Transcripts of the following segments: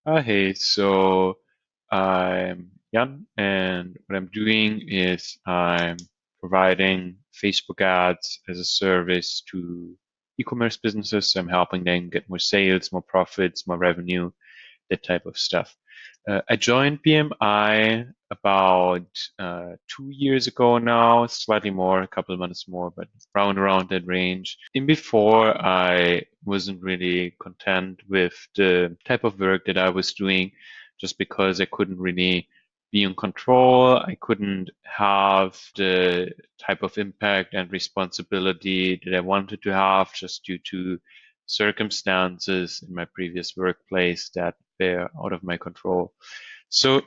Hey, so I'm Jan, and what I'm doing is I'm providing Facebook ads as a service to e-commerce businesses. I'm helping them get more sales, more profits, more revenue, that type of stuff. I joined BMI about 2 years ago now, slightly more, a couple of months more, but around that range. In before, I wasn't really content with the type of work that I was doing, just because I couldn't really be in control. I couldn't have the type of impact and responsibility that I wanted to have, just due to circumstances in my previous workplace that were out of my control. So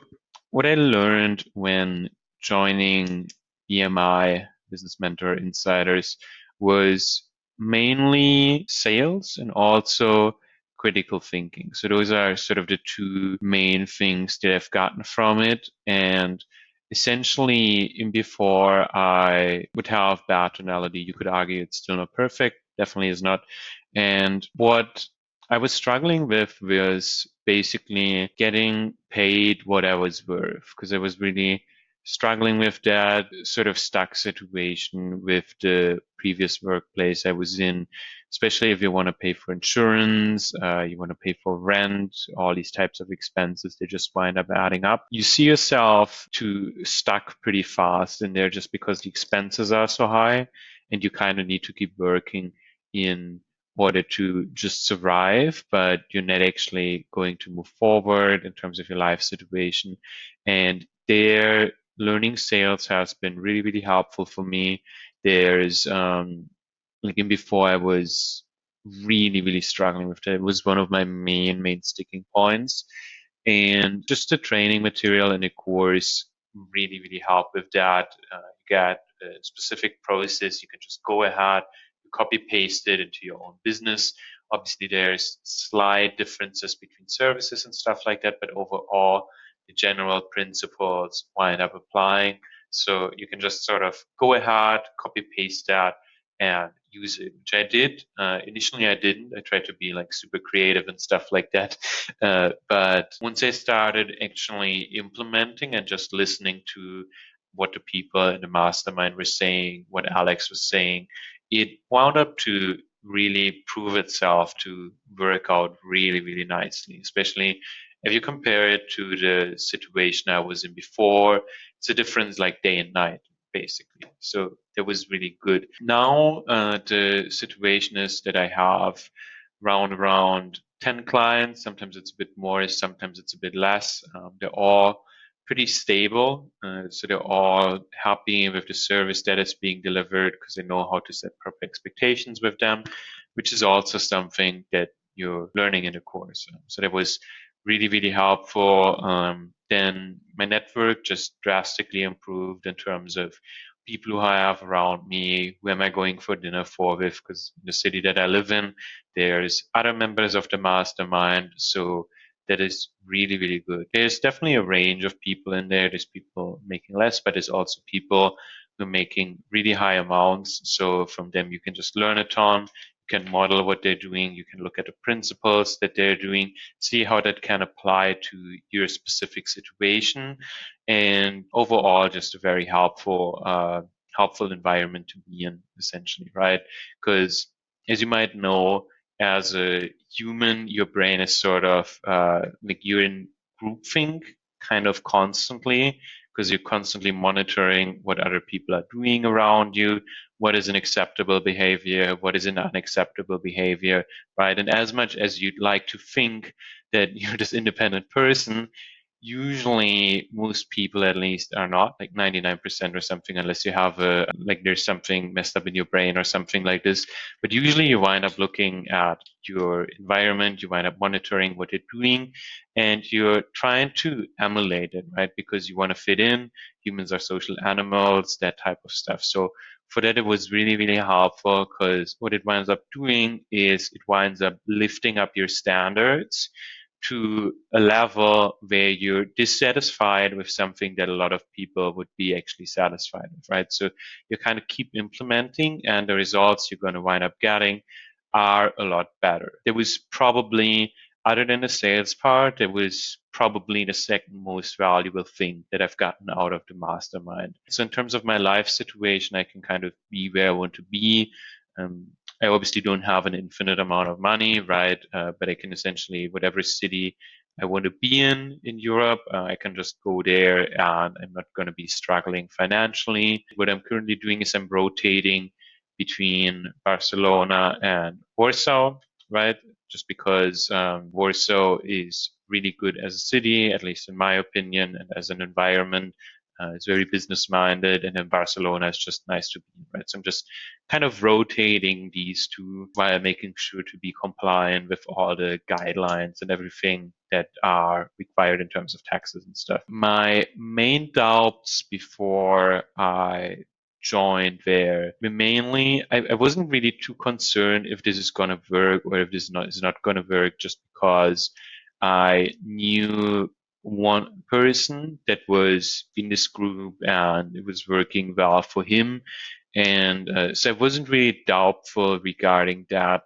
what I learned when joining BMI, Business Mentor Insiders, was mainly sales and also critical thinking. So those are sort of the two main things that I've gotten from it. And essentially, in before, I would have bad tonality. You could argue it's still not perfect, definitely is not. And what I was struggling with was basically getting paid what I was worth, because I was really struggling with that sort of stuck situation with the previous workplace I was in, especially if you want to pay for insurance, you want to pay for rent, all these types of expenses, they just wind up adding up. You see yourself to stuck pretty fast in there just because the expenses are so high, and you kind of need to keep working in order to just survive, but you're not actually going to move forward in terms of your life situation. And there, learning sales has been really, really helpful for me. There's like in before, I was really, really struggling with that. It was one of my main sticking points. And just the training material in the course really, really helped with that. You get a specific process. You can just go ahead, you copy paste it into your own business. Obviously, there's slight differences between services and stuff like that, but overall, the general principles wind up applying. So you can just sort of go ahead, copy paste that, and use it, which I did. Initially, I didn't. I tried to be like super creative and stuff like that. But once I started actually implementing and just listening to what the people in the mastermind were saying, what Alex was saying, it wound up to really prove itself to work out really, really nicely, especially if you compare it to the situation I was in before. It's a difference like day and night, basically. So that was really good. Now, the situation is that I have around 10 clients. Sometimes it's a bit more, sometimes it's a bit less. They're all pretty stable. So they're all happy with the service that is being delivered because they know how to set proper expectations with them, which is also something that you're learning in the course. So that was really, really helpful. Then my network just drastically improved in terms of people who I have around me. Who am I going for dinner for with? Because in the city that I live in, there's other members of the mastermind. So that is really, really good. There's definitely a range of people in there. There's people making less, but there's also people who are making really high amounts. So from them, you can just learn a ton. You can model what they're doing. You can look at the principles that they're doing, see how that can apply to your specific situation. And overall, just a very helpful environment to be in, essentially, right? Because as you might know, as a human, your brain is sort of like you're in groupthink kind of constantly, because you're constantly monitoring what other people are doing around you, what is an acceptable behavior, what is an unacceptable behavior, right? And as much as you'd like to think that you're this independent person, usually most people at least are not, like 99% or something, unless you have like there's something messed up in your brain or something like this. But usually you wind up looking at your environment, you wind up monitoring what you're doing, and you're trying to emulate it, right? Because you want to fit in. Humans are social animals, that type of stuff. So for that, it was really, really helpful, because what it winds up doing is it winds up lifting up your standards to a level where you're dissatisfied with something that a lot of people would be actually satisfied with, right? So you kind of keep implementing, and the results you're going to wind up getting are a lot better. There was probably other than the sales part, it was probably the second most valuable thing that I've gotten out of the mastermind. So in terms of my life situation, I can kind of be where I want to be. Um, I obviously don't have an infinite amount of money, right? But I can essentially, whatever city I want to be in Europe, I can just go there and I'm not going to be struggling financially. What I'm currently doing is I'm rotating between Barcelona and Warsaw, right? Just because Warsaw is really good as a city, at least in my opinion, and as an environment. It's very business minded, and in Barcelona, it's just nice to be, right? So I'm just kind of rotating these two while making sure to be compliant with all the guidelines and everything that are required in terms of taxes and stuff. My main doubts before I joined there mainly I wasn't really too concerned if this is going to work or if this is not going to work, just because I knew one person that was in this group and it was working well for him. And so I wasn't really doubtful regarding that.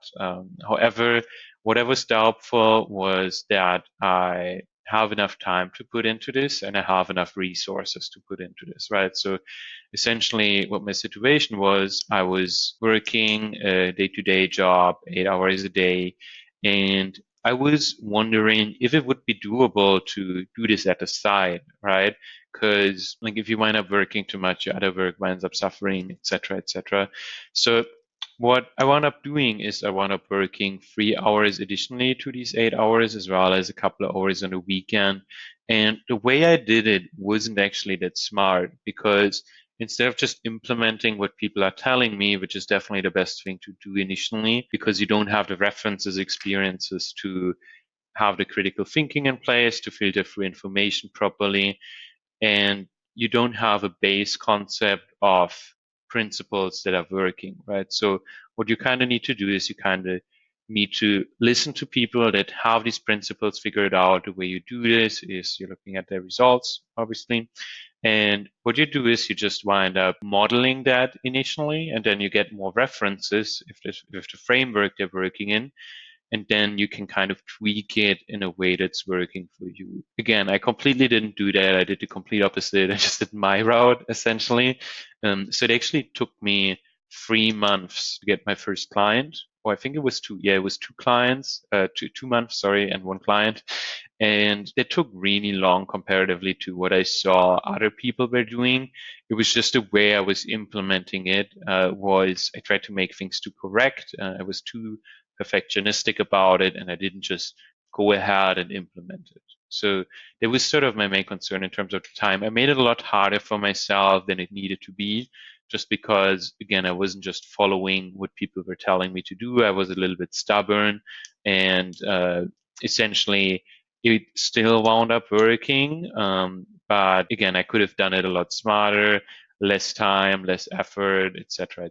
However, what I was doubtful was that I have enough time to put into this and I have enough resources to put into this, right? So essentially what my situation was, I was working a day-to-day job, 8 hours a day, and I was wondering if it would be doable to do this at the side, right? Because like if you wind up working too much, your other work winds up suffering, etc., etc. So what I wound up doing is I wound up working 3 hours additionally to these 8 hours, as well as a couple of hours on the weekend. And the way I did it wasn't actually that smart, because instead of just implementing what people are telling me, which is definitely the best thing to do initially, because you don't have the references, experiences to have the critical thinking in place to filter through information properly, and you don't have a base concept of principles that are working, right? So what you kind of need to do is you kind of need to listen to people that have these principles figured out. The way you do this is you're looking at their results, obviously. And what you do is you just wind up modeling that initially, and then you get more references if the framework they're working in, and then you can kind of tweak it in a way that's working for you. Again, I completely didn't do that. I did the complete opposite. I just did my route essentially. So it actually took me 3 months to get my first client. Or I think it was two. Yeah, it was two clients, 2 months, sorry, and one client. And that took really long comparatively to what I saw other people were doing. It was just the way I was implementing it was I tried to make things too correct. I was too perfectionistic about it, and I didn't just go ahead and implement it. So that was sort of my main concern in terms of the time. I made it a lot harder for myself than it needed to be, just because, again, I wasn't just following what people were telling me to do. I was a little bit stubborn, and essentially it still wound up working. But again, I could have done it a lot smarter, less time, less effort, etc.,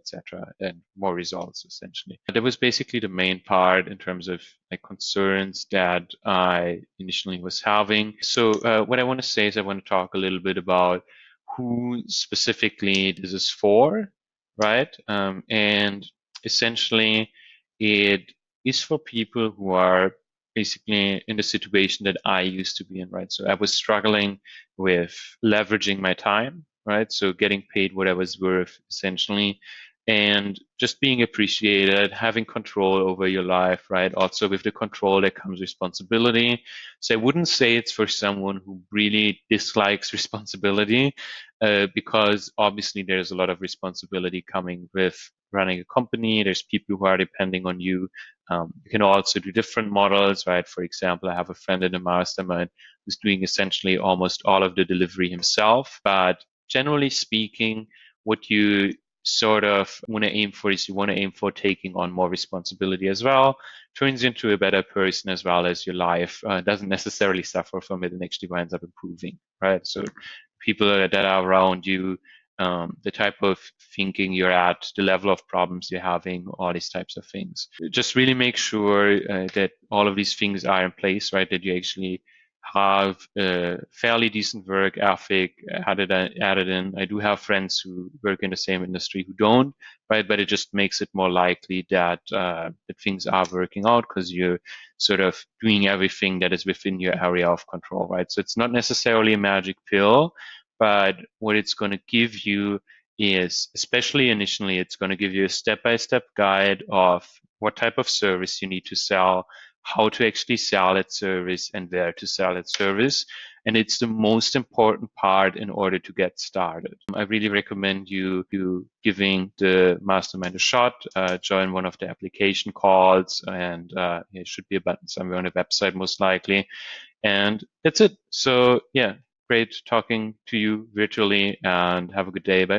and more results essentially. That was basically the main part in terms of like concerns that I initially was having. So what I want to say is I want to talk a little bit about who specifically this is for, right? And essentially it is for people who are basically in the situation that I used to be in, right? So I was struggling with leveraging my time, right? So getting paid what I was worth essentially, and just being appreciated, having control over your life, right? Also with the control that comes responsibility. So I wouldn't say it's for someone who really dislikes responsibility, because obviously there's a lot of responsibility coming with running a company. There's people who are depending on you. You can also do different models, right? For example, I have a friend in the mastermind who's doing essentially almost all of the delivery himself. But generally speaking, what you sort of want to aim for is you want to aim for taking on more responsibility as well, turns into a better person, as well as your life doesn't necessarily suffer from it and actually winds up improving, right? So people that are around you, the type of thinking you're at, the level of problems you're having, all these types of things. Just really make sure that all of these things are in place, right? That you actually have a fairly decent work ethic added in. I do have friends who work in the same industry who don't, right? But it just makes it more likely that that things are working out because you're sort of doing everything that is within your area of control, right? So it's not necessarily a magic pill, but what it's going to give you is, especially initially, it's going to give you a step-by-step guide of what type of service you need to sell, how to actually sell that service, and where to sell that service. And it's the most important part in order to get started. I really recommend you giving the mastermind a shot, join one of the application calls, and there should be a button somewhere on the website most likely. And that's it. So yeah, great talking to you virtually, and have a good day. Bye.